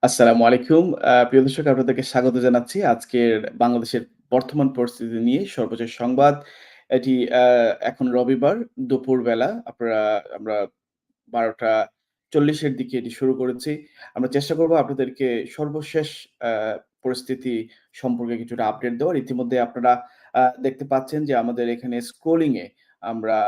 আসসালামু আলাইকুম। প্রিয় দর্শক আপনাদেরকে স্বাগত জানাচ্ছি। আজকের বাংলাদেশের বর্তমান পরিস্থিতি নিয়ে সর্বশেষ সংবাদ। এটি এখন রবিবার দুপুরবেলা আমরা ১২:৪০ এর দিকে এটি শুরু করেছি। আমরা চেষ্টা করব আপনাদেরকে সর্বশেষ আ পরিস্থিতি সম্পর্কে কিছুটা আপডেট দেওয়ার। ইতিমধ্যে আপনারা দেখতে পাচ্ছেন যে আমাদের এখানে স্ক্রলিং এ আমরা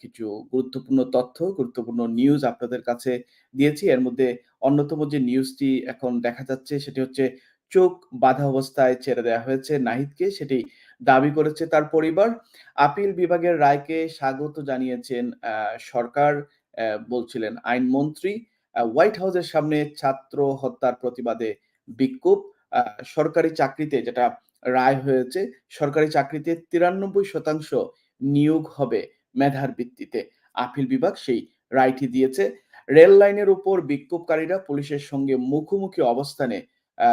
কিছু গুরুত্বপূর্ণ তথ্য, গুরুত্বপূর্ণ নিউজ আপনাদের কাছে দিয়েছি। এর মধ্যে অন্যতম যে নিউজটি এখন দেখা যাচ্ছে সেটি হচ্ছে চোখ বাঁধা অবস্থায় ছেড়ে দেয়া হয়েছে নাহিদকে, সেটি দাবি করেছে তার পরিবার। আপিল বিভাগের রায়কে স্বাগত জানিয়েছেন সরকার, বলছিলেন আইনমন্ত্রী। হোয়াইট হাউসের সামনে ছাত্র হত্যার প্রতিবাদে বিক্ষোভ। আ সরকারি চাকরিতে যেটা রায় হয়েছে, সরকারি চাকরিতে ৯৩% নিয়োগ হবে মেধার ভিত্তিতে। আপিল বিভাগ সেই রায়টি দিয়েছে। রেল লাইনের উপর বিক্ষোভকারীরা পুলিশের সঙ্গে মুখোমুখি অবস্থানে আ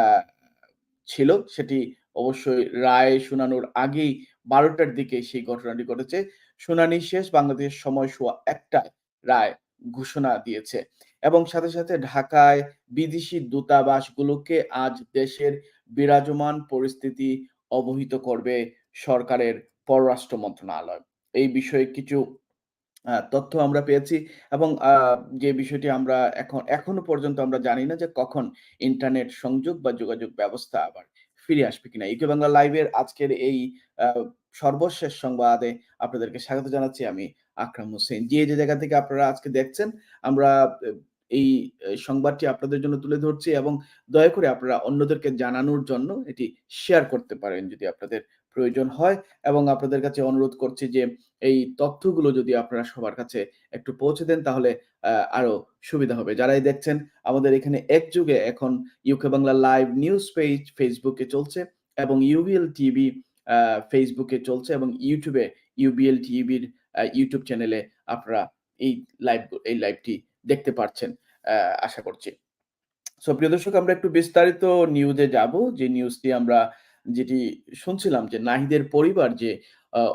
ছিল। সেটি অবশ্যই রায় শোনানোর আগেই ১২ টার দিকে সেই ঘটনাটি ঘটেছে। শুনানি শেষ বাংলাদেশ সময় সোয়া ১ টায় রায় ঘোষণা দিয়েছে। এবং সাথে ঢাকায় বিদেশি দূতাবাসগুলোকে আজ দেশের বিরাজমান পরিস্থিতি অবহিত করবে সরকারের পররাষ্ট্র মন্ত্রণালয়। এই বিষয়ে কিছু তথ্য আমরা পেয়েছি এবং যে বিষয়টি আমরা এখনো পর্যন্ত আমরা জানি না যে কখন ইন্টারনেট সংযোগ বা যোগাযোগ ব্যবস্থা আবার ফিরে আসবে কিনা। ইউকে বাংলা লাইভের আজকের এই আ সর্বশেষ সংবাদে আপনাদেরকে স্বাগত জানাচ্ছি আমি আকরাম হোসেন। যে জায়গা থেকে আপনারা আজকে দেখছেন, আমরা এ এই সংবাদটি আপনাদের জন্য তুলে ধরছি এবং দয়া করে আপনারা অন্যদেরকে জানানোর জন্য এটি শেয়ার করতে পারেন যদি আপনাদের প্রয়োজন হয়, এবং আপনাদের কাছে অনুরোধ করছি যে এই তথ্যগুলো যদি আপনারা সবার কাছে একটু পৌঁছে দেন তাহলে আরো সুবিধা হবে। যারাই দেখছেন আমাদের এখানে একযোগে এখন UK Bangla live news page Facebook এ চলছে এবং ইউবিএল টিভি আ Facebook এ চলছে এবং YouTube এ ইউবিএল টিভির YouTube চ্যানেলে আপনারা এই এই লাইভটি দেখতে পারছেন আশা করছি। প্রিয় দর্শক, আমরা একটু বিস্তারিত নিউজে যাব। যে নিউজটি আমরা যেটি শুনছিলাম যে নাহিদের পরিবার যে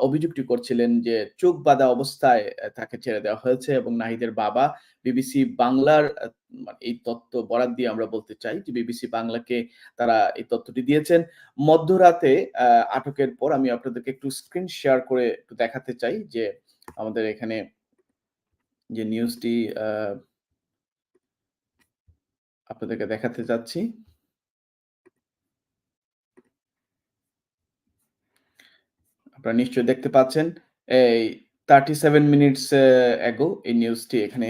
অভিযোগটি করছিলেন যে চোখ বাঁধা অবস্থায় তাকে ছেড়ে দেওয়া হয়েছে এবং নাহিদের বাবা বিবিসি বাংলার এই তথ্য বরাত দিয়ে আমরা বলতে চাই যে বিবিসি বাংলাকে তারা এই তথ্যটি দিয়েছেন। মধ্যরাতে আ আটকের পর আমি আপনাদেরকে একটু স্ক্রিন শেয়ার করে একটু দেখাতে চাই যে আমাদের এখানে যে নিউজটি আ আপনাদেরকে দেখাতে চাচ্ছি। আপনারা নিশ্চয়ই দেখতে পাচ্ছেন। এই 37 মিনিটস অ্যাগো এই নিউজটি এখানে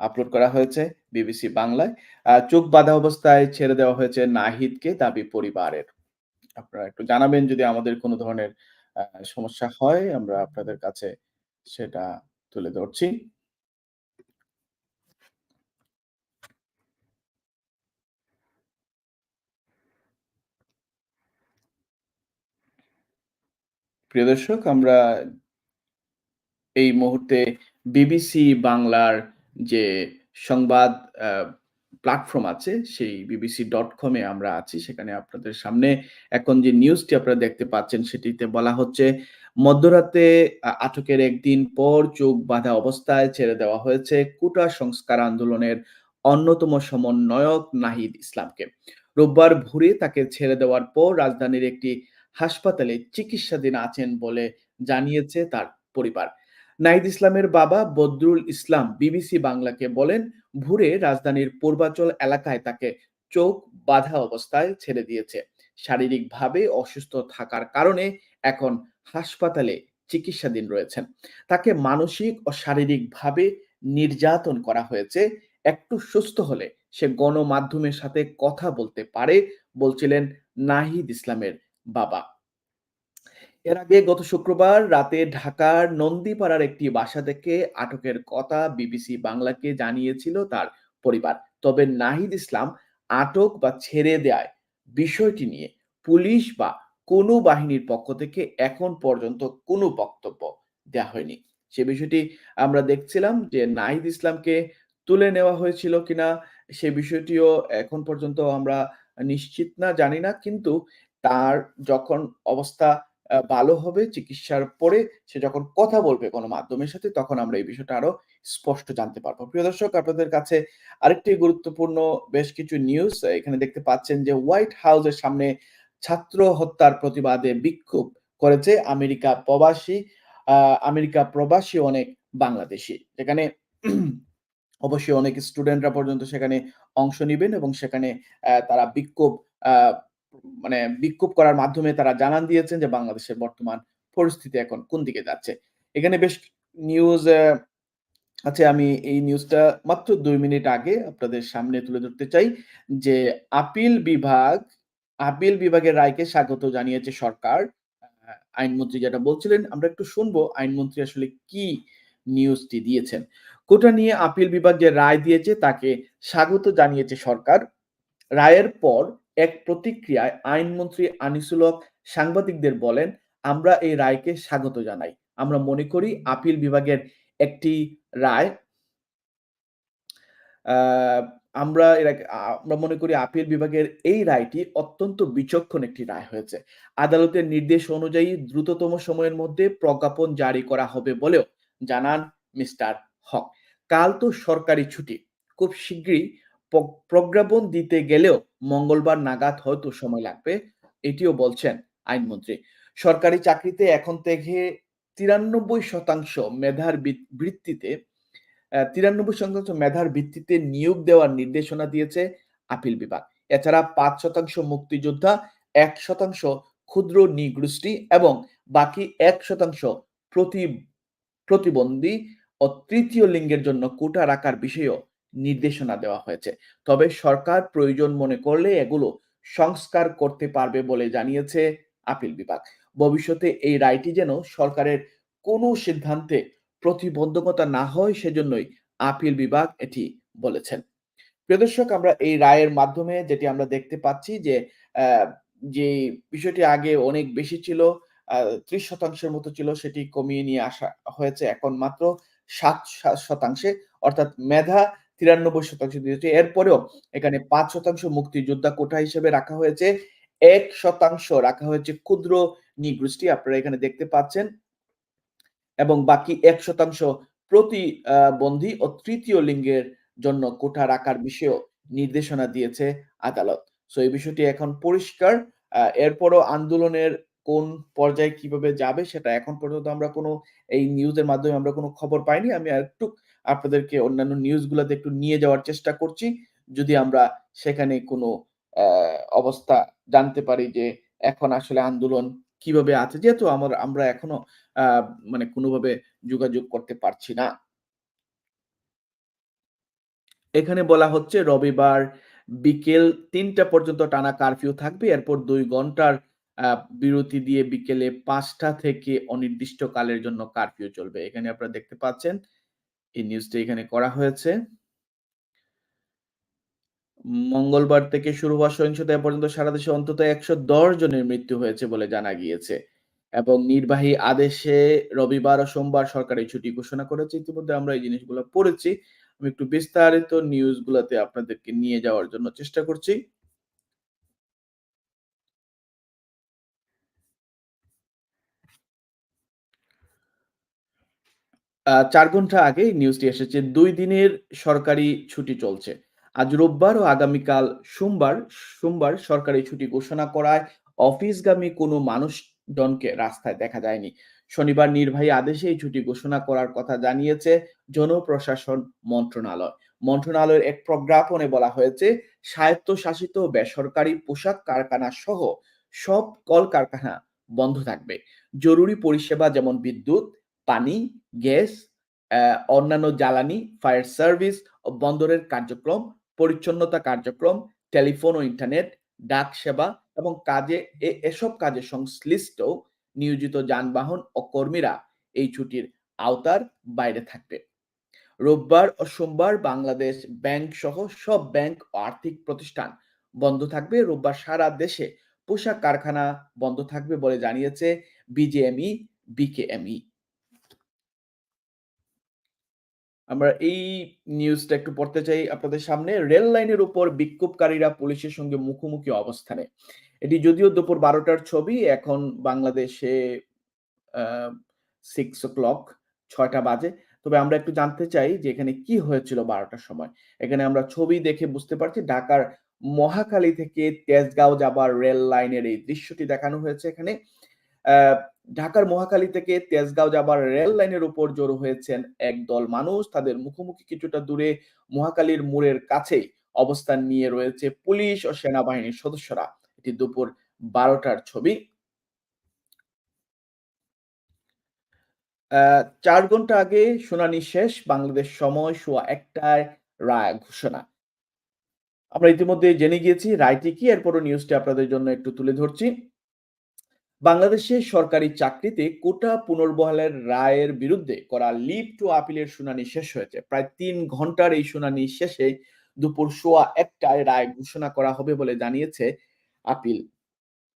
আপলোড করা হয়েছে বিবিসি বাংলায়। চোখ বাঁধা অবস্থায় ছেড়ে দেওয়া হয়েছে নাহিদকে, দাবি পরিবারের। আপনারা একটু জানাবেন যদি আমাদের কোন ধরনের আ সমস্যা হয়, আমরা আপনাদের কাছে সেটা তুলে ধরছি। প্রিয় দর্শক, আমরা এই মুহূর্তে বিবিসি বাংলার যে সংবাদ আ প্ল্যাটফর্ম আছে, সেই bbc.com এ আমরা আছি। সেখানে আপনাদের সামনে এখন যে নিউজটি আপনারা দেখতে পাচ্ছেন, সেটিতে বলা হচ্ছে, মধ্যরাতে আটকের একদিন পর চোখ বাঁধা অবস্থায় ছেড়ে দেওয়া হয়েছে কোটা সংস্কার আন্দোলনের অন্যতম সমন্বয়ক নাহিদ ইসলামকে। রোববার ভোরে তাকে ছেড়ে দেওয়ার পর রাজধানীর একটি হাসপাতালে চিকিৎসাধীন আছেন বলে জানিয়েছে তার পরিবার। নাহিদ ইসলামের বাবা বদরুল ইসলাম বিবিসি বাংলাকে বলেন, ভোরে রাজধানীর পূর্বাচল এলাকায় তাকে চোখ বাঁধা অবস্থায় ছেড়ে দিয়েছে। শারীরিকভাবে অসুস্থ থাকার কারণে এখন হাসপাতালে চিকিৎসাধীন রয়েছেন। তাকে মানসিক ও শারীরিকভাবে নির্যাতন করা হয়েছে। একটু সুস্থ হলে সে গণমাধ্যমের সাথে কথা বলতে পারে, বলছিলেন নাহিদ ইসলামের বাবা। এর আগে গত শুক্রবার রাতে ঢাকার নন্দীপাড়ার একটি বাসা থেকে আটকের কথা বিবিসি বাংলাকে জানিয়েছিল তার পরিবার। তবে নাহিদ ইসলাম আটক বা ছেড়ে দেয়ায় বিষয়টি নিয়ে পুলিশ বা কোনো বাহিনীর পক্ষ থেকে এখন পর্যন্ত কোনো বক্তব্য দেয়া হয়নি। সে বিষয়টি আমরা দেখছিলাম যে নাহিদ ইসলামকে তুলে নেওয়া হয়েছিল কিনা সে বিষয়টিও এখন পর্যন্ত আমরা নিশ্চিত না, জানি না। কিন্তু তার যখন অবস্থা ভালো হবে চিকিৎসার পরে সে যখন কথা বলবে গণমাধ্যমের সাথে তখন আমরা এই বিষয়টা আরো স্পষ্ট জানতে পারবো। প্রিয় দর্শক আপনাদের কাছে আরেকটি গুরুত্বপূর্ণ বেশ কিছু নিউজ এখানে দেখতে পাচ্ছেন যে হোয়াইট হাউসের সামনে ছাত্র হত্যার প্রতিবাদে বিক্ষোভ করেছে আমেরিকা প্রবাসী অনেক বাংলাদেশী। যেখানে অবশ্যই অনেক স্টুডেন্টরা পর্যন্ত সেখানে অংশ নিবেন এবং সেখানে তারা আ বিক্ষোভ করার মাধ্যমে তারা জানান দিয়েছেন যে বাংলাদেশের বর্তমান পরিস্থিতি এখন কোন দিকে যাচ্ছে। এখানে বেশ নিউজ আছে আমি এই নিউজটা মাত্র ২ মিনিট আগে আপনাদের সামনে তুলে ধরতে চাই যে আপিল বিভাগ আপিল বিভাগের রায়কে স্বাগত জানিয়েছে সরকার। আ আইনমন্ত্রী যেটা বলছিলেন আমরা একটু শুনবো আইনমন্ত্রী আসলে কি নিউজটি দিয়েছেন। কোটা নিয়ে আপিল বিভাগ যে রায় দিয়েছে তাকে স্বাগত জানিয়েছে সরকার। রায়ের পর এক প্রতিক্রিয়ায় আইনমন্ত্রী আনিসুল হক সাংবাদিকদের বলেন, "আমরা এই রায়কে স্বাগত জানাই। আমরা মনে করি আপিল বিভাগের একটি রায় আ আমরা মনে করি আপিল বিভাগের এই রায়টি অত্যন্ত বিচক্ষণ একটি রায় হয়েছে। আদালতের নির্দেশ অনুযায়ী দ্রুততম সময়ের মধ্যে প্রজ্ঞাপন জারি করা হবে বলেও জানান মিস্টার হক। কাল তো সরকারি ছুটি। খুব শিগগিরই প্রজ্ঞাপন দিতে গেলেও মঙ্গলবার নাগাদ হয়তো সময় লাগবে। এটিও বলছেন আইনমন্ত্রী। সরকারি চাকরিতে এখন থেকে ৯৩% মেধার ভিত্তিতে ৯৩% মেধার ভিত্তিতে নিয়োগ দেওয়ার নির্দেশনা দিয়েছে আপিল বিভাগ। এছাড়া ৫% মুক্তিযোদ্ধা, ১% ক্ষুদ্র নৃগোষ্ঠী এবং বাকি ১% প্রতি প্রতিবন্ধী ও তৃতীয় লিঙ্গের জন্য কোটা রাখার বিষয়েও নির্দেশনা দেওয়া হয়েছে। তবে সরকার প্রয়োজন মনে করলে এগুলো সংস্কার করতে পারবে বলে জানিয়েছে আপিল বিভাগ। ভবিষ্যতে এই রায়টি যেন সরকারের কোনো সিদ্ধান্তে প্রতিবন্ধকতা না হয় সেজন্যই আপিল বিভাগ এটি বলেছেন। প্রিয় দর্শক আমরা এই রায়ের মাধ্যমে যেটি আমরা দেখতে পাচ্ছি যে আ যে বিষয়টি আগে অনেক বেশি ছিল, আ ৩০% এর মতো ছিল সেটি কমিয়ে নিয়ে আসা হয়েছে এখন মাত্র ৭ শতাংশে অর্থাৎ মেধা ৯৩% দিয়েছে। এরপরেও এখানে ৫% মুক্তিযোদ্ধা কোটা হিসেবে রাখা হয়েছে। ১% রাখা হয়েছে ক্ষুদ্র নৃগোষ্ঠী আপনারা এখানে দেখতে পাচ্ছেন। এবং বাকি ১% প্রতি বন্ধী ও তৃতীয় লিঙ্গের জন্য কোঠা রাখার বিষয়েও নির্দেশনা দিয়েছে আদালত। সো এই বিষয়টি এখন পরিষ্কার। এরপরও আন্দোলনের কোন পর্যায়ে কিভাবে যাবে সেটা এখন পর্যন্ত আমরা কোনো এই নিউজের মাধ্যমে আমরা কোনো খবর পাইনি। আমি আরেকটু আপনাদেরকে অন্যান্য নিউজগুলাতে একটু নিয়ে যাওয়ার চেষ্টা করছি। যদি আমরা সেখানে কোনো অ্যা অবস্থা জানতে পারি যে এখন আসলে আন্দোলন কিভাবে আছে। যেহেতু আমরা এখনো আ কোনোভাবে যোগাযোগ করতে পারছি না। এখানে বলা হচ্ছে রবিবার বিকেল ৩টা পর্যন্ত টানা কারফিউ থাকবে। এরপর ২ ঘন্টার আ বিরতি দিয়ে বিকেলে ৫টা থেকে অনির্দিষ্টকালের জন্য কারফিউ চলবে। এখানে আপনারা দেখতে পাচ্ছেন এই নিউজটা এখানে করা হয়েছে। মঙ্গলবার থেকে শুরু হওয়া সহিংসতা এ পর্যন্ত সারা দেশে অন্তত ১১০ জনের মৃত্যু হয়েছে বলে জানা গিয়েছে। এবং নির্বাহী আদেশে রবিবার ও সোমবার সরকারি ছুটি ঘোষণা করেছে। ইতিমধ্যে আমরা এই জিনিসগুলো পড়েছি। আমি একটু বিস্তারিত নিউজগুলাতে আপনাদেরকে নিয়ে যাওয়ার জন্য চেষ্টা করছি। ৪ ঘন্টা আগে এই নিউজটি এসেছে। ২ দিনের সরকারি ছুটি চলছে। আজ রোববার ও আগামীকাল সোমবার সরকারি ছুটি ঘোষণা করায় অফিসগামী কোনো মানুষজনকে রাস্তায় দেখা যায়নি। শনিবার নির্বাহী আদেশে এই ছুটি ঘোষণা করার কথা জানিয়েছে জনপ্রশাসন মন্ত্রণালয়। মন্ত্রণালয়ের এক প্রজ্ঞাপনে বলা হয়েছে, স্বায়ত্তশাসিত বেসরকারি পোশাক কারখানা সহ সব কলকারখানা বন্ধ থাকবে। জরুরি পরিষেবা যেমন বিদ্যুৎ, পানি, গ্যাস, অন্যান্য জ্বালানি, ফায়ার সার্ভিস ও বন্দরের কার্যক্রম, পরিচ্ছন্নতা কার্যক্রম, টেলিফোন ও ইন্টারনেট, ডাক সেবা এবং এসব কাজে সংশ্লিষ্ট নিয়োজিত যানবাহন ও কর্মীরা এই ছুটির আওতার বাইরে থাকবে। রোববার ও সোমবার বাংলাদেশ ব্যাংক সহ সব ব্যাংক ও আর্থিক প্রতিষ্ঠান বন্ধ থাকবে। রোববার সারা দেশে পোশাক কারখানা বন্ধ থাকবে বলে জানিয়েছে বিজেএমই, বিকেএমই। আমরা এই নিউজটা একটু পড়তে চাই আপনাদের সামনে। রেল লাইনের উপর বিক্ষোভকারীরা পুলিশের সঙ্গে মুখোমুখি অবস্থানে। এটি যদিও দুপুর ১২ টার ছবি। এখন বাংলাদেশে আ 6 o'clock ৬ টা বাজে। তবে আমরা একটু জানতে চাই যে এখানে কি হয়েছিল ১২ টার সময়? এখানে আমরা ছবি দেখে বুঝতে পারছি ঢাকার মহাখালী থেকে তেজগাঁও যাবার রেল লাইনের এই দৃশ্যটি দেখানো হয়েছে এখানে। অ্যা ঢাকার মহাখালী থেকে তেজগাঁও যাবার রেল লাইনের উপর জড়ো হয়েছেন একদল মানুষ। তাদের মুখোমুখি কিছুটা দূরে মহাখালীর মোড়ের কাছেই অবস্থান নিয়ে রয়েছে পুলিশ ও সেনাবাহিনীর সদস্যরা। এটি দুপুর ১২ টার ছবি। ৪ ঘন্টা আগে শুনানি শেষ। বাংলাদেশ সময় সোয়া ১ টায় রায় ঘোষণা। আমরা ইতিমধ্যে জেনে গিয়েছি রায়টি কি। এরপরও নিউজটি আপনাদের জন্য একটু তুলে ধরছি। বাংলাদেশে সরকারি চাকরিতে কোটা পুনর্বহালের রায়ের বিরুদ্ধে করা লিভ টু আপিলের শুনানি শেষ হয়েছে। প্রায় ৩ ঘন্টার এই শুনানি শেষে দুপুর সোয়া ১ টায় রায় ঘোষণা করা হবে বলে জানিয়েছে আপিল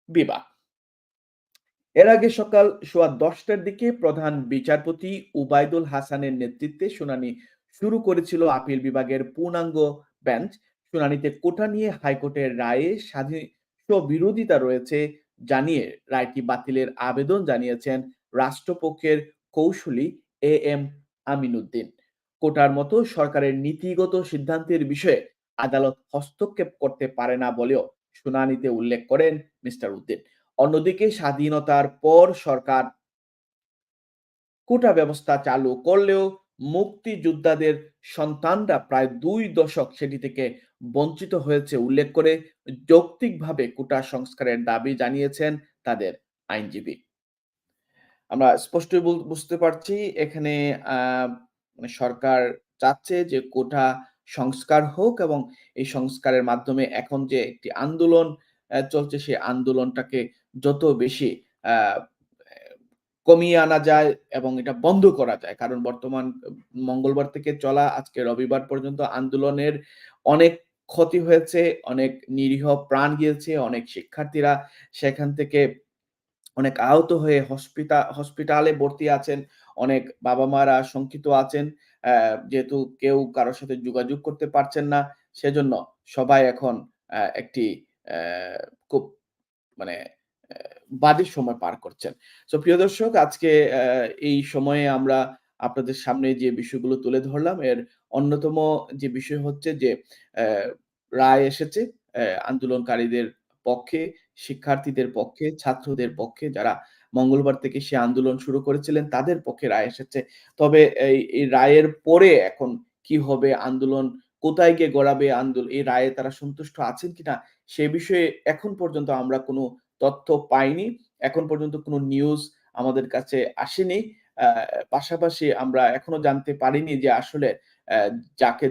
বিভাগ। এর আগে সকাল সোয়া ১০টার দিকে প্রধান বিচারপতি উবাইদুল হাসানের নেতৃত্বে শুনানি শুরু করেছিল আপিল বিভাগের পূর্ণাঙ্গ বেঞ্চ। শুনানিতে কোটা নিয়ে হাইকোর্টের রায়ে সাধিত বিরোধিতা রয়েছে জানিয়ে রায়টি বাতিলের আবেদন জানিয়েছেন রাষ্ট্রপক্ষের কৌঁসুলি এএম আমিনউদ্দিন। কোটার মতো সরকারের নীতিগত সিদ্ধান্তের বিষয়ে আদালত হস্তক্ষেপ করতে পারে না বলেও শুনানিতে উল্লেখ করেন মিস্টার উদ্দিন। অন্যদিকে স্বাধীনতার পর সরকার কোটা ব্যবস্থা চালু করলেও মুক্তিযোদ্ধাদের সন্তানরা প্রায় ২ দশক সেটি থেকে বঞ্চিত হয়েছে উল্লেখ করে যৌক্তিকভাবে কোটা সংস্কারের দাবি জানিয়েছেন তাদের আইনজীবী। আমরা স্পষ্টই বুঝতে পারছি এখানে আ মানে সরকার চাচ্ছে যে কোটা সংস্কার হোক এবং এই সংস্কারের মাধ্যমে এখন যে একটি আন্দোলন চলছে সেই আন্দোলনটাকে যত বেশি আ কমিয়ে আনা যায় এবং এটা বন্ধ করা যায়। কারণ বর্তমান মঙ্গলবার থেকে চলা আজকে রবিবার পর্যন্ত আন্দোলনের অনেক ক্ষতি হয়েছে, অনেক নিরীহ প্রাণ গিয়েছে, অনেক শিক্ষার্থীরা সেখান থেকে অনেক আহত হয়ে হসপিটালে ভর্তি আছেন। অনেক বাবা-মারা শঙ্কিত আছেন। যেহেতু কেউ কারো সাথে যোগাযোগ করতে পারছেন না। সেজন্য সবাই এখন একটি অ্যা খুব মানে অ্যা বাজে সময় পার করছেন। সো প্রিয় দর্শক আজকে এই সময়ে আমরা আপনাদের সামনে যে বিষয়গুলো তুলে ধরলাম এর অন্যতম যে বিষয় হচ্ছে যে অ্যা রায় এসেছে আন্দোলনকারীদের পক্ষে, শিক্ষার্থীদের পক্ষে, ছাত্রদের পক্ষে যারা মঙ্গলবার থেকে সে আন্দোলন শুরু করেছিলেন তাদের পক্ষে রায় এসেছে। তবে এই রায়ের পরে এখন কি হবে আন্দোলন কোথায় গিয়ে গড়াবে এই রায়ে তারা সন্তুষ্ট আছেন কিনা সে বিষয়ে এখন পর্যন্ত আমরা কোনো তথ্য পাইনি। এখন পর্যন্ত কোনো নিউজ আমাদের কাছে আসেনি। আ পাশাপাশি আমরা এখনো জানতে পারিনি যে আসলে অ্যা যাকে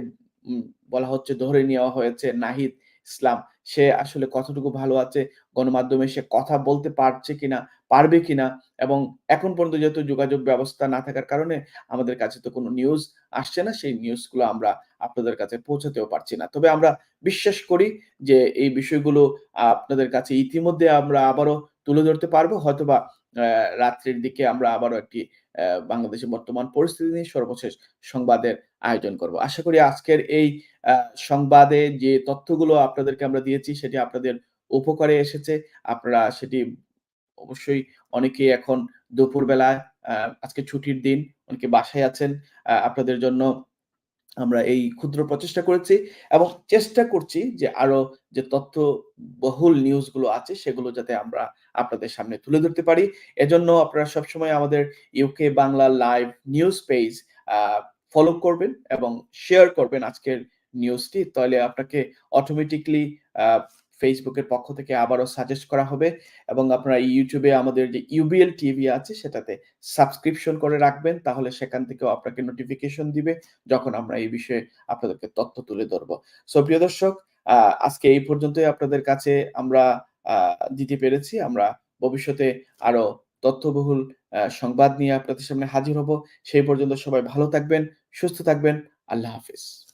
বলা হচ্ছে ধরে নেওয়া হয়েছে নাহিদ ইসলাম, সে আসলে কতটুকু ভালো আছে, গণমাধ্যমে সে কথা বলতে পারছে কিনা, পারবে কিনা এবং এখন পর্যন্ত যেহেতু যোগাযোগ ব্যবস্থা না থাকার কারণে আমাদের কাছে তো কোনো নিউজ আসছে না। সেই নিউজগুলো আমরা আপনাদের কাছে পৌঁছাতেও পারছি না। তবে আমরা বিশ্বাস করি যে এই বিষয়গুলো আপনাদের কাছে ইতিমধ্যে আমরা আবারও তুলে ধরতে পারবো। হয়তোবা রাত্রির দিকে আমরা আবারও একটি বাংলাদেশের বর্তমান পরিস্থিতি নিয়ে সর্বশেষ সংবাদের আয়োজন করব। আশা করি আজকের এই আ সংবাদে যে তথ্যগুলো আপনাদেরকে আমরা দিয়েছি সেটি আপনাদের উপকারে এসেছে। আপনারা সেটি অবশ্যই অনেকেই এখন দুপুরবেলায় আ আজকে ছুটির দিন, অনেকে বাসায় আছেন। আপনাদের জন্য আমরা এই ক্ষুদ্র প্রচেষ্টা করেছি এবং চেষ্টা করছি যে আরো যে তথ্যবহুল নিউজ গুলো আছে সেগুলো যাতে আমরা আপনাদের সামনে তুলে ধরতে পারি। এজন্য আপনারা সবসময় আমাদের UK Bangla live news page আ ফলো করবেন এবং শেয়ার করবেন আজকের নিউজটি। তাহলে আপনাকে অটোমেটিক্যালি আ Facebook এর পক্ষ থেকে আবারও সাজেস্ট করা হবে এবং আপনারা YouTube এ আমাদের যে UBL টিভি আছে সেটাতে সাবস্ক্রিপশন করে রাখবেন। তাহলে সেখান থেকেও আপনাকে নোটিফিকেশন দিবে যখন আমরা এই বিষয়ে আপনাদেরকে তথ্য তুলে ধরব। সো প্রিয় দর্শক, আ আজকে এই পর্যন্তই আপনাদের কাছে আমরা আ দিতে পেরেছি। আমরা ভবিষ্যতে আরো তথ্যবহুল সংবাদ নিয়ে আপনাদের সামনে হাজির হব। সেই পর্যন্ত সবাই ভালো থাকবেন, সুস্থ থাকবেন। আল্লাহ হাফেজ।